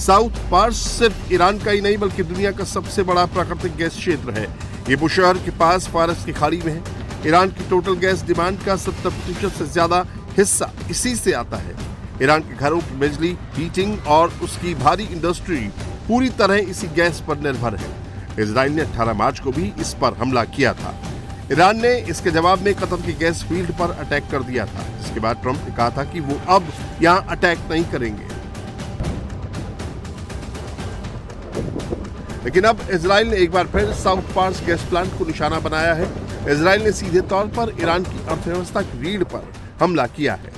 South Pars सिर्फ Iran का ही नहीं बल्कि दुनिया का सबसे बड़ा प्राकृतिक गैस क्षेत्र है। ये बुशहर के पास फारस की खाड़ी में है। ईरान की टोटल गैस डिमांड का 70% से ज्यादा हिस्सा इसी से आता है। ईरान के घरों की बिजली, हीटिंग और उसकी भारी इंडस्ट्री पूरी तरह इसी गैस पर निर्भर है। इजराइल ने 18 मार्च को भी इस पर हमला किया था। ईरान ने इसके जवाब में कतर की गैस फील्ड पर अटैक कर दिया था, जिसके बाद ट्रंप ने कहा था कि वो अब यहां अटैक नहीं करेंगे। लेकिन अब इजराइल ने एक बार फिर साउथ पार्स गैस प्लांट को निशाना बनाया है। इजराइल ने सीधे तौर पर ईरान की अर्थव्यवस्था की रीढ़ पर हमला किया है।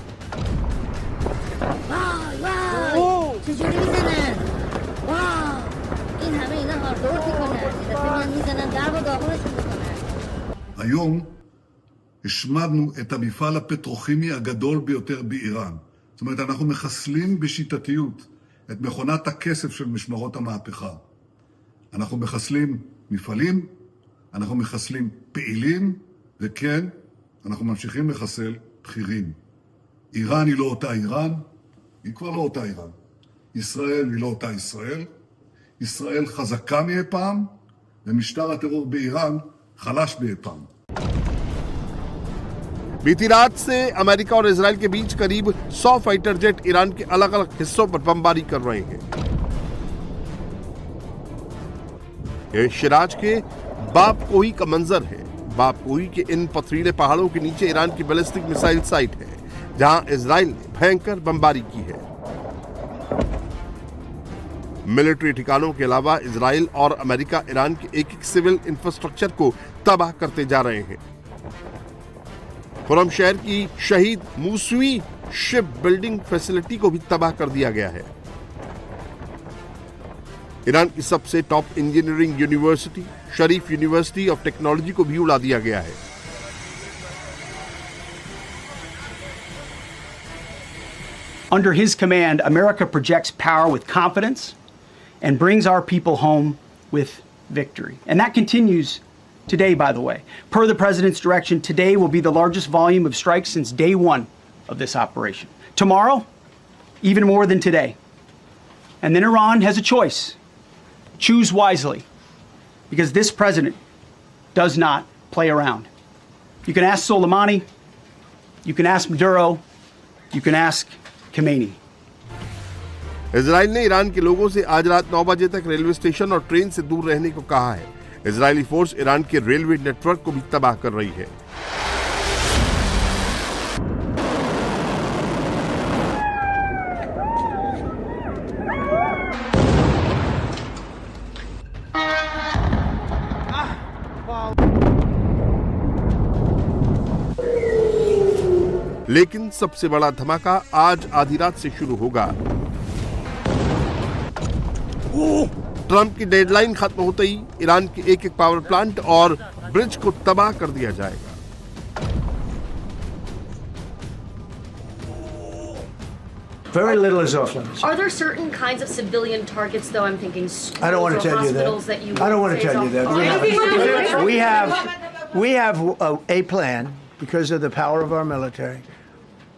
היום השמדנו את המפעל הפטרוכימי הגדול ביותר באיראן. זאת אומרת, אנחנו מחסלים בשיטתיות את מכונת הכסף של משמרות המהפכה. אנחנו מחסלים מפעלים, אנחנו מחסלים פעילים, וכן, אנחנו ממשיכים לחסל בכירים. איראן היא לא אותה איראן, היא כבר לא אותה איראן. ישראל היא לא אותה ישראל. ישראל חזקה מאי פעם, ומשטר הטרור באיראן חלש מאי פעם. बीती रात से अमेरिका और इजराइल के बीच करीब 100 फाइटर जेट ईरान के अलग अलग हिस्सों पर बमबारी कर रहे हैं। यह शिराज के बापकोही का मंजर है। बापकोही के इन पथरीले पहाड़ों के नीचे ईरान की बैलिस्टिक मिसाइल साइट है, जहां इजराइल ने भयंकर बमबारी की है। मिलिट्री ठिकानों के अलावा इजराइल और अमेरिका ईरान के एक सिविल इंफ्रास्ट्रक्चर को तबाह करते जा रहे हैं। खुरम शहर की शहीद मूसवी शिप बिल्डिंग फैसिलिटी को भी तबाह कर दिया गया है। ईरान की सबसे top engineering university Sharif university of technology को भी उड़ा दिया गया है। Under his command, America projects power with confidence and brings our people home with victory. And that continues today, by the way. Per the President's direction, today will be the largest volume of strikes since day one of this operation. Tomorrow, even more than today. And then Iran has a choice. Choose wisely, because this President does not play around. You can ask Soleimani, you can ask Maduro, you can ask Khamenei. Israel ने Iran के लोगों से आज रात 9 बजे तक railway station और train से दूर रहने को कहा है। इजरायली फोर्स ईरान के रेलवे नेटवर्क को भी तबाह कर रही है। लेकिन सबसे बड़ा धमाका आज आधी रात से शुरू होगा। ट्रंप की डेडलाइन खत्म होते ही ईरान के एक एक पावर प्लांट और ब्रिज को तबाह कर दिया जाएगा। Very little is off limits. Are there certain kinds of civilian targets, though? I'm thinking schools I don't want or to tell you hospitals that. that you I don't want would to say tell is you off- that. We have a plan because of the power of our military,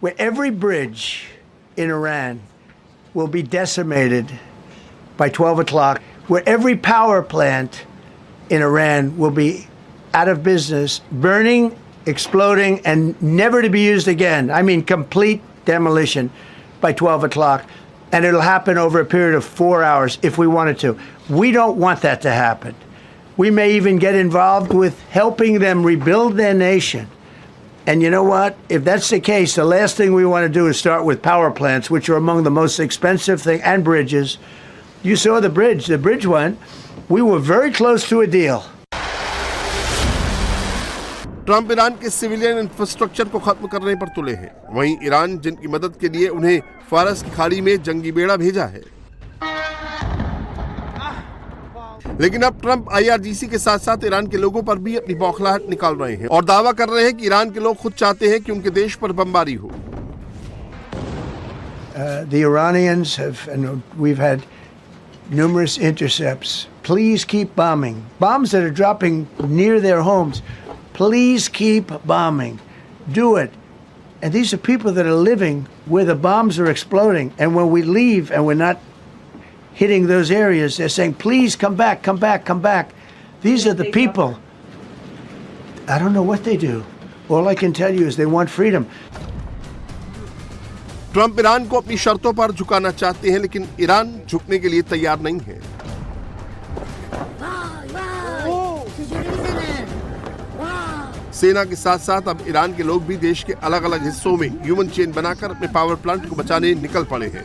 where every bridge in Iran will be decimated by 12 o'clock, where every power plant in Iran will be out of business, burning, exploding, and never to be used again. I mean, complete demolition by 12 o'clock. And it'll happen over a period of 4 hours if we wanted to. We don't want that to happen. We may even get involved with helping them rebuild their nation. And you know what? If that's the case, the last thing we want to do is start with power plants, which are among the most expensive things, and bridges. You saw the bridge. The bridge went. We were very close to a deal. Trump Iran के civilian infrastructure को खत्म करने पर तुले हैं। वहीं Iran जिनकी मदद के लिए उन्हें फारस की खाड़ी में जंगी बेड़ा भेजा है। लेकिन अब ट्रंप IRGC के साथ साथ ईरान के लोगों पर भी अपनी बौखलाहट निकाल रहे हैं और दावा कर रहे हैं कि ईरान के लोग खुद चाहते हैं कि उनके देश पर बमबारी हो। The Iranians have, and we've had numerous intercepts. Please keep bombing. Bombs that are dropping near their homes. Please keep bombing. Do it. And these are people that are living where the bombs are exploding. And when we leave and we're not hitting those areas. They're saying, please come back, come back, come back. These are the people. I don't know what they do. All I can tell you is they want freedom. Trump Iran को अपनी शर्तों पर झुकाना चाहते हैं, लेकिन Iran झुकने के लिए तैयार नहीं है। सेना के साथ साथ अब ईरान के लोग भी देश के अलग अलग हिस्सों में ह्यूमन चेन बनाकर अपने पावर प्लांट को बचाने निकल पड़े हैं।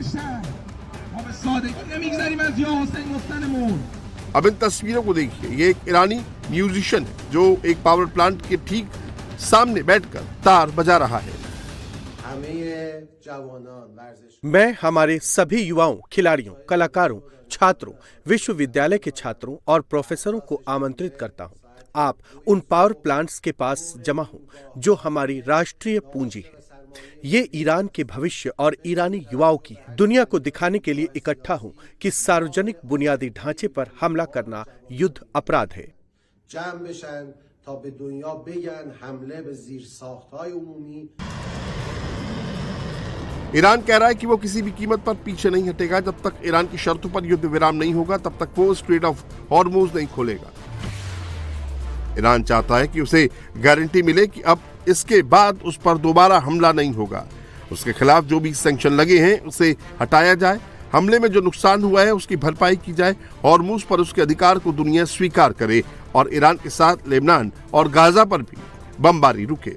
अब इन तस्वीरों को देखिए, ये एक ईरानी म्यूजिशियन है जो एक पावर प्लांट के ठीक सामने बैठकर तार बजा रहा है। मैं हमारे सभी युवाओं, खिलाड़ियों, कलाकारों, छात्रों, विश्वविद्यालय के छात्रों और प्रोफेसरों को आमंत्रित करता हूं। आप उन पावर प्लांट्स के पास जमा हो जो हमारी राष्ट्रीय पूंजी है। ये ईरान के भविष्य और ईरानी युवाओं की दुनिया को दिखाने के लिए इकट्ठा हूं कि सार्वजनिक बुनियादी ढांचे पर हमला करना युद्ध अपराध है। ईरान कह रहा है कि वो किसी भी कीमत पर पीछे नहीं हटेगा। जब तक ईरान की शर्तों पर युद्ध विराम नहीं होगा, तब तक वो स्ट्रेट ऑफ हॉर्मुज नहीं खोलेगा। ईरान चाहता है कि उसे गारंटी मिले कि अब इसके बाद उस पर दोबारा हमला नहीं होगा। उसके खिलाफ जो भी सैंक्शन लगे हैं उसे हटाया जाए, हमले में जो नुकसान हुआ है उसकी भरपाई की जाए, हॉर्मुज पर उसके अधिकार को दुनिया स्वीकार करे और ईरान के साथ लेबनान और गाजा पर भी बमबारी रुके।